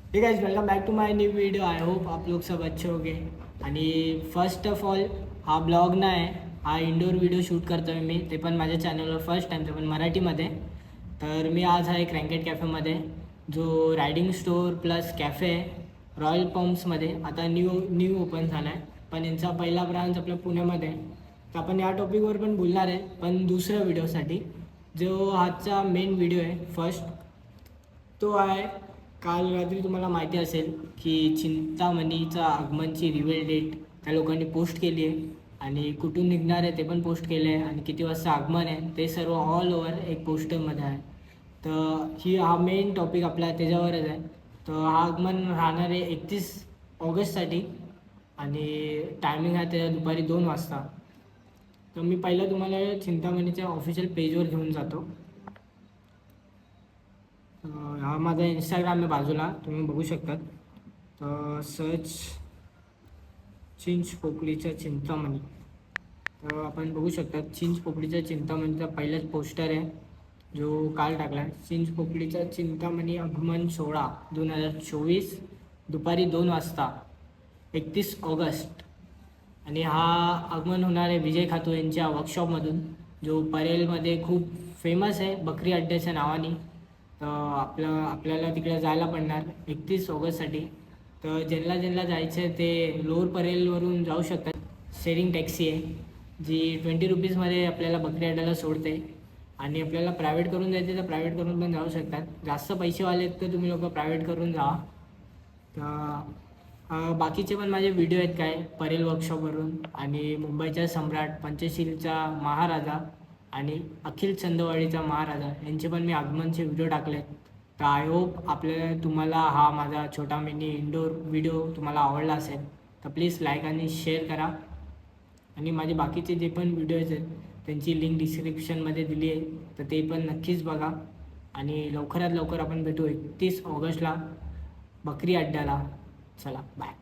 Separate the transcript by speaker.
Speaker 1: हे guys welcome back to my new video. I hope आप लोग सब अच्छे होंगे। आणि फर्स्ट ऑफ ऑल हा ब्लॉग नाही आहे, हा इंडोर व्हिडिओ शूट करतो आहे मी, ते पण माझ्या चॅनलवर फर्स्ट टाईम, ते पण मराठीमध्ये. तर मी आज आहे क्रँकेट कॅफेमध्ये, जो रायडिंग स्टोअर प्लस कॅफे आहे रॉयल पम्प्समध्ये. आता न्यू ओपन झाला आहे, पण यांचा पहिला ब्रांच आपल्या पुण्यामध्ये आहे. तर आपण या टॉपिकवर पण बोलणार आहे, पण दुसऱ्या व्हिडिओसाठी. जो आजचा मेन व्हिडिओ आहे फर्स्ट, तो आहे काल रात्री तुम्हाला माहिती असेल की चिंतामणीचा आगमनची रिव्हील डेट त्या लोकांनी पोस्ट केली आहे, आणि कुठून निघणार आहे ते पण पोस्ट केलं आहे, आणि किती वाजता आगमन आहे ते सर्व ऑल ओव्हर एक पोस्टरमध्ये आहे. तर हा मेन टॉपिक आपला त्याच्यावरच आहे. तर हा आगमन राहणार आहे 31 ऑगस्टसाठी, आणि टायमिंग आहे त्याच्या दुपारी 2 वाजता. तर मी पहिलं तुम्हाला चिंतामणीच्या ऑफिशियल पेजवर घेऊन जातो. हा माझा इंस्टाग्राम आहे बाजूला, तुम्ही बघू शकतात. तर सर्च चिंच पोकळीच्या चिंतामणी. तर आपण बघू शकतात चिंच पोकळीच्या चिंतामणीचा पहिलाच पोस्टर आहे जो काल टाकला आहे. चिंच पोकळीचा चिंतामणी आगमन सोहळा 2024 दुपारी 2 वाजता 31 ऑगस्ट. आणि हा आगमन होणार आहे विजय खातो यांच्या वर्कशॉपमधून, जो परेलमध्ये खूप फेमस आहे बकरी अड्ड्याच्या नावाने. तर आपल्याला तिकडे जायला पडणार 31 ऑगस्टसाठी. तर ज्यांना जायचं आहे ते लोअर परेलवरून जाऊ शकतात. शेअरिंग टॅक्सी आहे जी 20 रुपीजमध्ये आपल्याला बकरी अड्ड्याला सोडते, आणि आपल्याला प्रायव्हेट करून जायचे तर प्रायव्हेट करून पण जाऊ शकतात. जास्त पैसेवाले आहेत तर तुम्ही लोक प्रायव्हेट करून जा. तर बाकीचे पण माझे व्हिडिओ आहेत काय परेल वर्कशॉपवरून, आणि मुंबईचा सम्राट, पंचशीलचा महाराजा आणि अखिल चंदवाडीचा महाराजा यांचे पण मी आगमनचे व्हिडिओ टाकले. तर आय होप तुम्हाला हा माझा छोटा मिनी इंडोर व्हिडिओ तुम्हाला आवडला असेल. तर प्लीज लाईक आणि शेअर करा, आणि माझे बाकीचे जे पण व्हिडिओज आहेत त्यांची लिंक डिस्क्रिप्शनमध्ये दिली आहे, तर ते पण नक्कीच बघा. आणि लवकरात लवकर आपण भेटू 31 ऑगस्टला बकरी अड्ड्याला. चला बाय.